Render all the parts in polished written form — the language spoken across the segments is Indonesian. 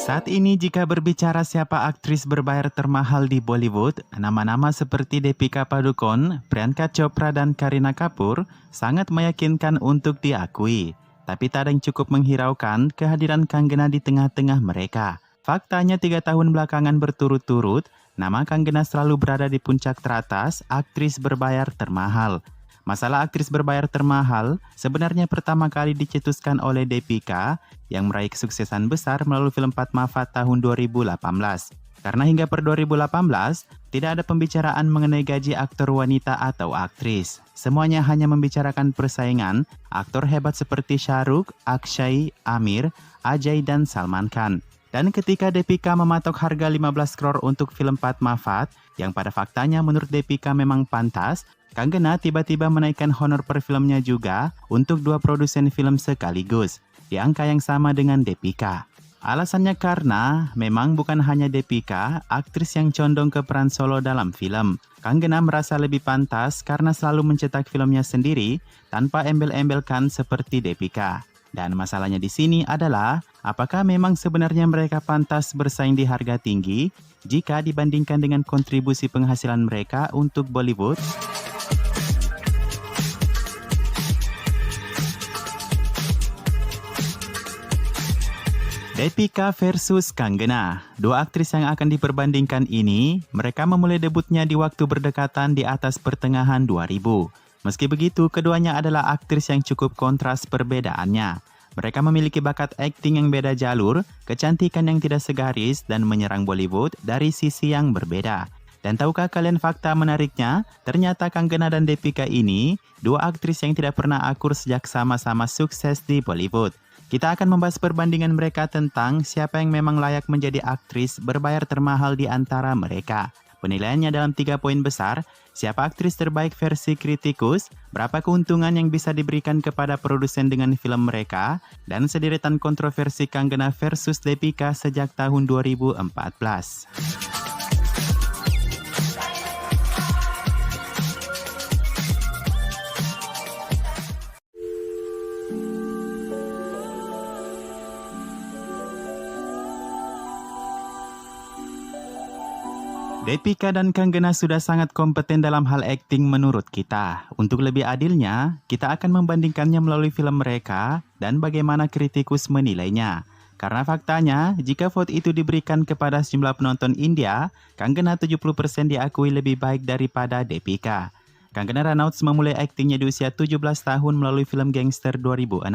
Saat ini jika berbicara siapa aktris berbayar termahal di Bollywood, nama-nama seperti Deepika Padukone, Priyanka Chopra dan Kareena Kapoor sangat meyakinkan untuk diakui. Tapi tak ada yang cukup menghiraukan kehadiran Kanggena di tengah-tengah mereka. Faktanya 3 tahun belakangan berturut-turut, nama Kanggena selalu berada di puncak teratas aktris berbayar termahal. Masalah aktris berbayar termahal sebenarnya pertama kali dicetuskan oleh Deepika yang meraih kesuksesan besar melalui film Padmavat tahun 2018. Karena hingga per 2018, tidak ada pembicaraan mengenai gaji aktor wanita atau aktris. Semuanya hanya membicarakan persaingan aktor hebat seperti Shah Rukh, Akshay, Amir, Ajay, dan Salman Khan. Dan ketika Deepika mematok harga 15 crore untuk film Padmavat, yang pada faktanya menurut Deepika memang pantas, Kanggena tiba-tiba menaikkan honor per filmnya juga untuk 2 produsen film sekaligus, di angka yang sama dengan Deepika. Alasannya karena memang bukan hanya Deepika, aktris yang condong ke peran solo dalam film. Kanggena merasa lebih pantas karena selalu mencetak filmnya sendiri tanpa embel-embelkan seperti Deepika. Dan masalahnya di sini adalah, apakah memang sebenarnya mereka pantas bersaing di harga tinggi jika dibandingkan dengan kontribusi penghasilan mereka untuk Bollywood? Deepika versus Kanggena. Dua aktris yang akan diperbandingkan ini, mereka memulai debutnya di waktu berdekatan di atas pertengahan 2000. Meski begitu, keduanya adalah aktris yang cukup kontras perbedaannya. Mereka memiliki bakat akting yang beda jalur, kecantikan yang tidak segaris, dan menyerang Bollywood dari sisi yang berbeda. Dan tahukah kalian fakta menariknya? Ternyata Kanggena dan Deepika ini, dua aktris yang tidak pernah akur sejak sama-sama sukses di Bollywood. Kita akan membahas perbandingan mereka tentang siapa yang memang layak menjadi aktris berbayar termahal di antara mereka. Penilaiannya dalam 3 poin besar, siapa aktris terbaik versi kritikus, berapa keuntungan yang bisa diberikan kepada produsen dengan film mereka, dan sederetan kontroversi Kanggena versus Deepika sejak tahun 2014. Deepika dan Kanggena sudah sangat kompeten dalam hal akting menurut kita. Untuk lebih adilnya, kita akan membandingkannya melalui film mereka dan bagaimana kritikus menilainya. Karena faktanya, jika vote itu diberikan kepada sejumlah penonton India, Kanggena 70% diakui lebih baik daripada Deepika. Kanggena Ranaut memulai aktingnya di usia 17 tahun melalui film Gangster 2006.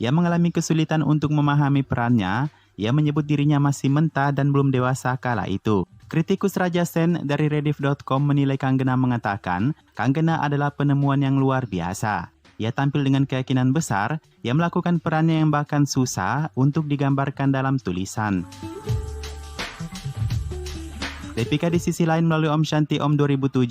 Ia mengalami kesulitan untuk memahami perannya. Ia menyebut dirinya masih mentah dan belum dewasa kala itu. Kritikus Raja Sen dari Rediff.com menilai Kanggena mengatakan, Kanggena adalah penemuan yang luar biasa. Ia tampil dengan keyakinan besar, ia melakukan perannya yang bahkan susah untuk digambarkan dalam tulisan. Deepika di sisi lain melalui Om Shanti Om 2007,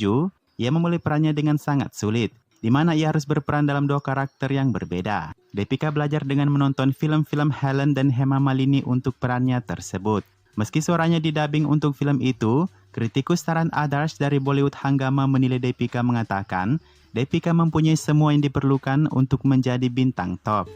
ia memulai perannya dengan sangat sulit, di mana ia harus berperan dalam 2 karakter yang berbeda. Deepika belajar dengan menonton film-film Helen dan Hema Malini untuk perannya tersebut. Meski suaranya didubbing untuk film itu, kritikus Taran Adarsh dari Bollywood Hangama menilai Deepika mengatakan, Deepika mempunyai semua yang diperlukan untuk menjadi bintang top.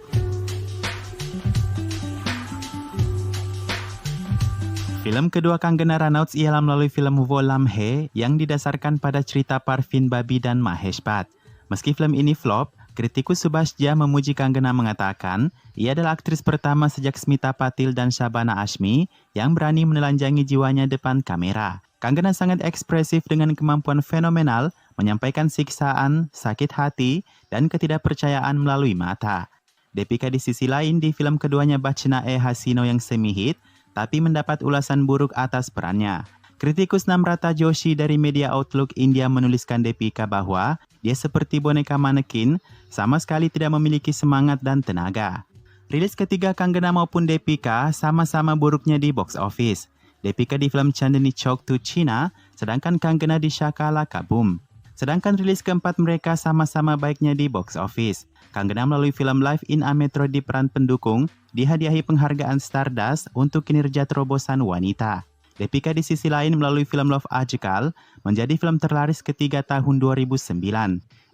Film kedua Kanggena Ranaut ialah melalui film Wo Lam Hai yang didasarkan pada cerita Parveen Babi dan Mahesh Bhatt. Meski film ini flop, kritikus Subhash Jha memuji Kanggena mengatakan, ia adalah aktris pertama sejak Smita Patil dan Shabana Azmi yang berani menelanjangi jiwanya depan kamera. Kanggena sangat ekspresif dengan kemampuan fenomenal menyampaikan siksaan, sakit hati, dan ketidakpercayaan melalui mata. Deepika di sisi lain di film keduanya Bachna Hai Hasino yang semi-hit, tapi mendapat ulasan buruk atas perannya. Kritikus Namrata Joshi dari media Outlook India menuliskan Deepika bahwa dia seperti boneka manekin, sama sekali tidak memiliki semangat dan tenaga. Rilis ketiga Kanggena maupun Deepika sama-sama buruknya di box office. Deepika di film Chandni Chowk to China, sedangkan Kanggena di Shaka Laka Boom. Sedangkan rilis keempat mereka sama-sama baiknya di box office. Kanggena melalui film Live in a Metro di peran pendukung, dihadiahi penghargaan Stardust untuk kinerja terobosan wanita. Deepika di sisi lain melalui film Love Ajkal menjadi film terlaris ketiga tahun 2009.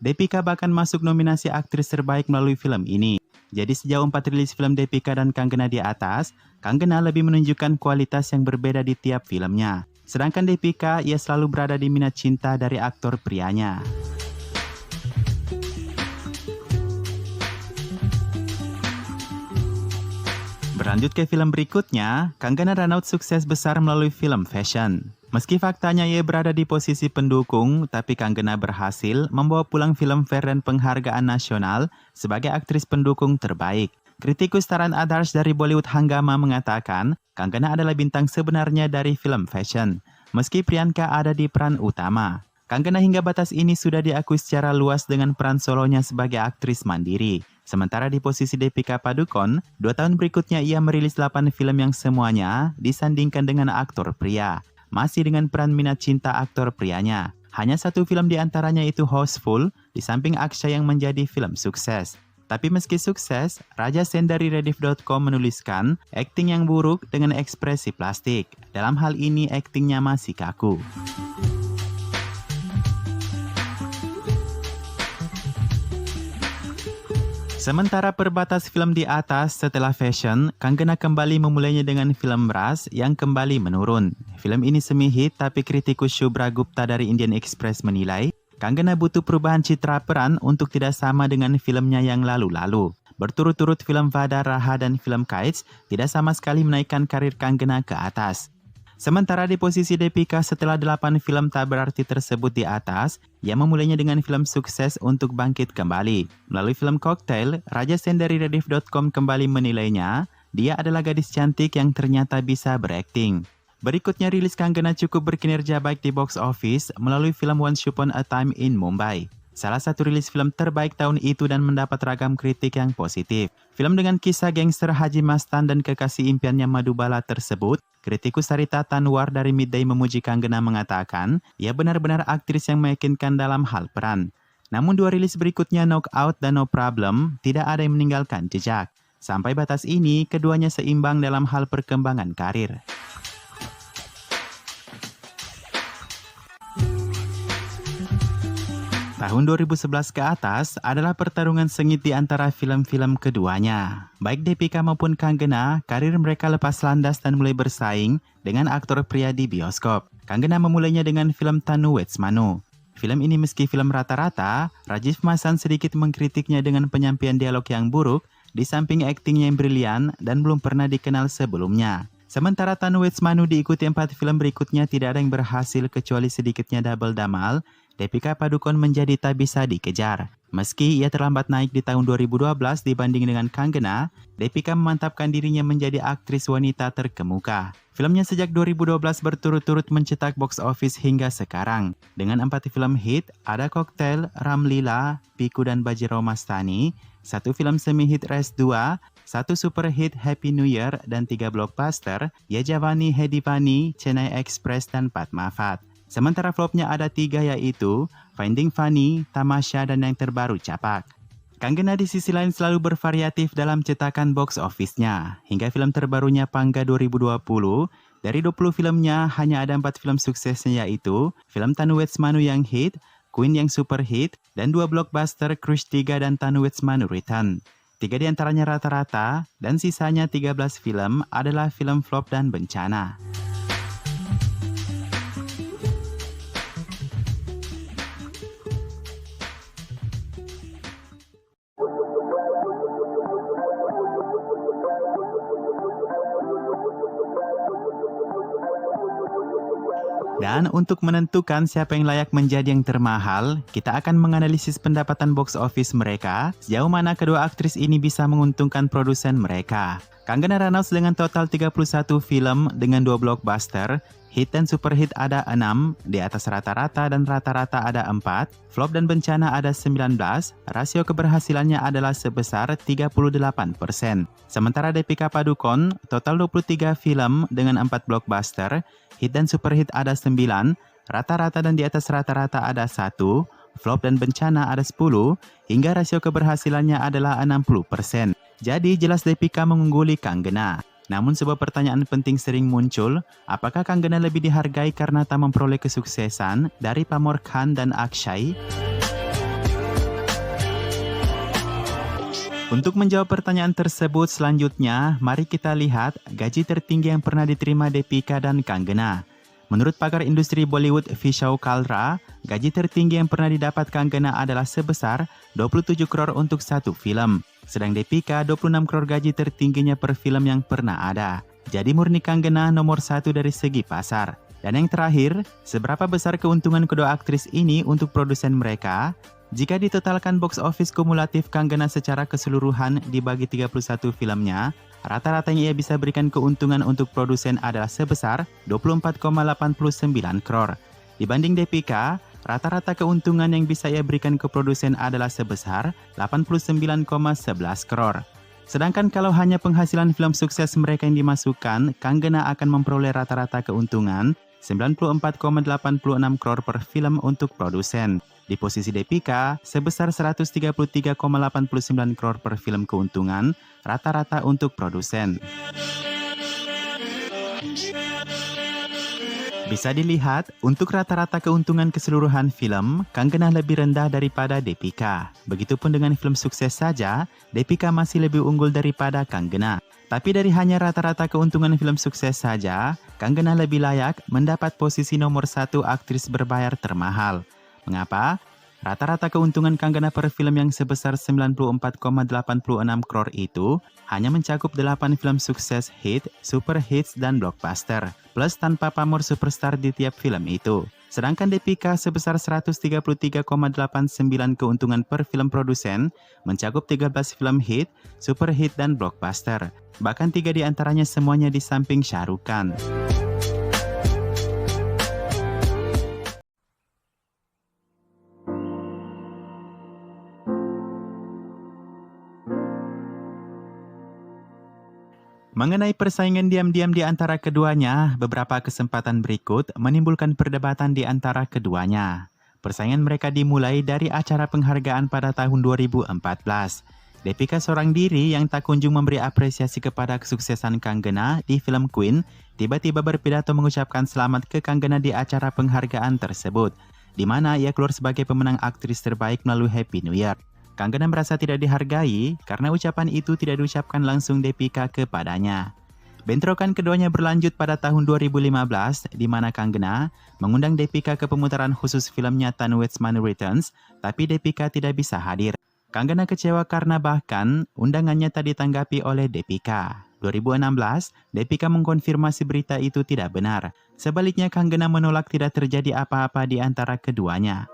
Deepika bahkan masuk nominasi aktris terbaik melalui film ini. Jadi sejauh 4 rilis film Deepika dan Kanggena di atas, Kanggena lebih menunjukkan kualitas yang berbeda di tiap filmnya. Sedangkan Deepika, ia selalu berada di minat cinta dari aktor prianya. Berlanjut ke film berikutnya, Kanggena Ranaut sukses besar melalui film Fashion. Meski faktanya ia berada di posisi pendukung, tapi Kanggena berhasil membawa pulang filmfare dan penghargaan nasional sebagai aktris pendukung terbaik. Kritikus Taran Adarsh dari Bollywood Hangama mengatakan, Kanggena adalah bintang sebenarnya dari film Fashion, meski Priyanka ada di peran utama. Kanggena hingga batas ini sudah diakui secara luas dengan peran solonya sebagai aktris mandiri. Sementara di posisi Deepika Padukone, 2 tahun berikutnya ia merilis 8 film yang semuanya disandingkan dengan aktor pria. Masih dengan peran minat cinta aktor prianya. Hanya 1 film di antaranya itu Houseful, di samping Akshay yang menjadi film sukses. Tapi meski sukses, Raja Sen dari Rediff.com menuliskan, akting yang buruk dengan ekspresi plastik. Dalam hal ini aktingnya masih kaku. Sementara perbatas film di atas setelah Fashion, Kanggena kembali memulainya dengan film Ras yang kembali menurun. Film ini semi-hit tapi kritikus Shubhra Gupta dari Indian Express menilai, Kanggena butuh perubahan citra peran untuk tidak sama dengan filmnya yang lalu-lalu. Berturut-turut film Vada Raha dan film Kites tidak sama sekali menaikkan karir Kanggena ke atas. Sementara di posisi Deepika setelah 8 film tak berarti tersebut di atas, ia memulainya dengan film sukses untuk bangkit kembali. Melalui film Cocktail, Raja Sen dari Rediff.com kembali menilainya, dia adalah gadis cantik yang ternyata bisa berakting. Berikutnya rilis Kanggena cukup berkinerja baik di box office melalui film Once Upon a Time in Mumbai. Salah satu rilis film terbaik tahun itu dan mendapat ragam kritik yang positif. Film dengan kisah gangster Haji Mastan dan kekasih impiannya Madhubala tersebut, kritikus Sarita Tanwar dari Midday memuji Kanggena mengatakan, ia benar-benar aktris yang meyakinkan dalam hal peran. Namun 2 rilis berikutnya Knockout dan No Problem tidak ada yang meninggalkan jejak. Sampai batas ini, keduanya seimbang dalam hal perkembangan karir. Tahun 2011 ke atas adalah pertarungan sengit di antara film-film keduanya. Baik Deepika maupun Kanggena, karir mereka lepas landas dan mulai bersaing dengan aktor pria di bioskop. Kanggena memulainya dengan film Tanu Wetsmanu. Film ini meski film rata-rata, Rajiv Masan sedikit mengkritiknya dengan penyampaian dialog yang buruk, di samping aktingnya yang brilian dan belum pernah dikenal sebelumnya. Sementara Tanu Wetsmanu diikuti 4 film berikutnya tidak ada yang berhasil kecuali sedikitnya Double Damal, Deepika Padukone menjadi tak bisa dikejar. Meski ia terlambat naik di tahun 2012 dibanding dengan Kanggena, Deepika memantapkan dirinya menjadi aktris wanita terkemuka. Filmnya sejak 2012 berturut-turut mencetak box office hingga sekarang. Dengan 4 film hit, ada Cocktail, Ramlila, Piku dan Bajirao Mastani, 1 film semi-hit Race 2, 1 super hit Happy New Year, dan 3 blockbuster, Ya Javani Hai Diwani, Chennai Express, dan Padmavat. Sementara flopnya ada 3 yaitu Finding Funny, Tamasya, dan yang terbaru Capak. Kanggena di sisi lain selalu bervariatif dalam cetakan box office-nya. Hingga film terbarunya Pangga 2020, dari 20 filmnya hanya ada 4 film suksesnya yaitu film Tanu Wetsmanu yang hit, Queen yang super hit, dan 2 blockbuster Crush 3 dan Tanu Wetsmanu Return. 3 diantaranya rata-rata, dan sisanya 13 film adalah film flop dan bencana. Dan untuk menentukan siapa yang layak menjadi yang termahal, kita akan menganalisis pendapatan box office mereka, sejauh mana kedua aktris ini bisa menguntungkan produsen mereka. Kanggena Ranaut dengan total 31 film dengan 2 blockbuster, hit dan super hit ada 6, di atas rata-rata dan rata-rata ada 4, flop dan bencana ada 19, rasio keberhasilannya adalah sebesar 38%. Sementara Deepika Padukone, total 23 film dengan 4 blockbuster, hit dan super hit ada 9, rata-rata dan di atas rata-rata ada 1, flop dan bencana ada 10, hingga rasio keberhasilannya adalah 60%. Jadi jelas Deepika mengungguli Kanggena. Namun sebuah pertanyaan penting sering muncul, apakah Kanggena lebih dihargai karena tak memperoleh kesuksesan dari pamor Khan dan Akshay? Untuk menjawab pertanyaan tersebut selanjutnya, mari kita lihat gaji tertinggi yang pernah diterima Deepika dan Kanggena. Menurut pakar industri Bollywood Vishal Kalra, gaji tertinggi yang pernah didapat Kanggena adalah sebesar 27 crore untuk satu film. Sedang Deepika 26 crore gaji tertingginya per film yang pernah ada. Jadi murni Kanggena nomor satu dari segi pasar. Dan yang terakhir, seberapa besar keuntungan kedua aktris ini untuk produsen mereka? Jika ditotalkan box office kumulatif Kanggena secara keseluruhan dibagi 31 filmnya, rata-ratanya ia bisa berikan keuntungan untuk produsen adalah sebesar 24,89 crore. Dibanding Deepika, rata-rata keuntungan yang bisa ia berikan ke produsen adalah sebesar 89,11 crore. Sedangkan kalau hanya penghasilan film sukses mereka yang dimasukkan, Kanggena akan memperoleh rata-rata keuntungan 94,86 crore per film untuk produsen. Di posisi Deepika, sebesar 133,89 crore per film keuntungan, rata-rata untuk produsen. Bisa dilihat, untuk rata-rata keuntungan keseluruhan film, Kanggena lebih rendah daripada Deepika. Begitupun dengan film sukses saja, Deepika masih lebih unggul daripada Kanggena. Tapi dari hanya rata-rata keuntungan film sukses saja, Kanggena lebih layak mendapat posisi nomor satu aktris berbayar termahal. Mengapa? Rata-rata keuntungan Kanggena per film yang sebesar 94,86 crore itu hanya mencakup 8 film sukses hit, super hits, dan blockbuster, plus tanpa pamor superstar di tiap film itu. Sedangkan Deepika sebesar 133,89 keuntungan per film produsen, mencakup 13 film hit, super hit, dan blockbuster. Bahkan 3 di antaranya semuanya di samping Shah Rukh Khan. Mengenai persaingan diam-diam di antara keduanya, beberapa kesempatan berikut menimbulkan perdebatan di antara keduanya. Persaingan mereka dimulai dari acara penghargaan pada tahun 2014. Deepika seorang diri yang tak kunjung memberi apresiasi kepada kesuksesan Kanggena di film Queen, tiba-tiba berpidato mengucapkan selamat ke Kanggena di acara penghargaan tersebut, di mana ia keluar sebagai pemenang aktris terbaik melalui Happy New Year. Kanggena merasa tidak dihargai karena ucapan itu tidak diucapkan langsung Deepika kepadanya. Bentrokan keduanya berlanjut pada tahun 2015, di mana Kanggena mengundang Deepika ke pemutaran khusus filmnya Tanwet's Money Returns, tapi Deepika tidak bisa hadir. Kanggena kecewa karena bahkan undangannya tak ditanggapi oleh Deepika. 2016, Deepika mengkonfirmasi berita itu tidak benar. Sebaliknya, Kanggena menolak tidak terjadi apa-apa di antara keduanya.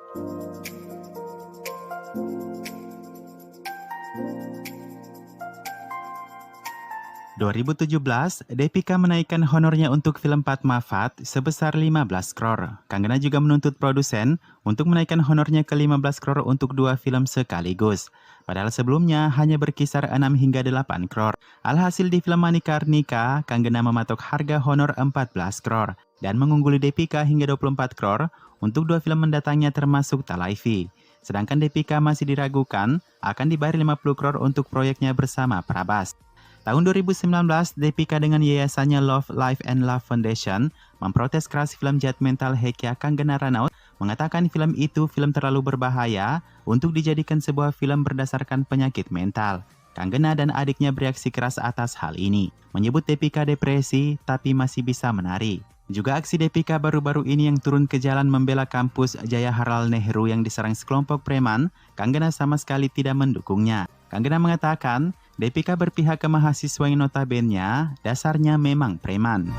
2017, Deepika menaikkan honornya untuk film Padmavat sebesar 15 crore. Kanggena juga menuntut produsen untuk menaikkan honornya ke 15 crore untuk 2 film sekaligus. Padahal sebelumnya hanya berkisar 6 hingga 8 crore. Alhasil di film Manikarnika, Kanggena mematok harga honor 14 crore dan mengungguli Deepika hingga 24 crore untuk 2 film mendatangnya termasuk Talaifi. Sedangkan Deepika masih diragukan akan dibayar 50 crore untuk proyeknya bersama Prabhas. Tahun 2019, Deepika dengan yayasannya Love, Life and Love Foundation memprotes keras film Judgmental Hekya Kanggena Ranaut, mengatakan film itu film terlalu berbahaya untuk dijadikan sebuah film berdasarkan penyakit mental. Kanggena dan adiknya bereaksi keras atas hal ini, menyebut Deepika depresi tapi masih bisa menari. Juga aksi Deepika baru-baru ini yang turun ke jalan membela kampus Jawaharlal Nehru yang diserang sekelompok preman, Kanggena sama sekali tidak mendukungnya. Kanggena mengatakan, Deepika berpihak ke mahasiswa yang notabene dasarnya memang preman.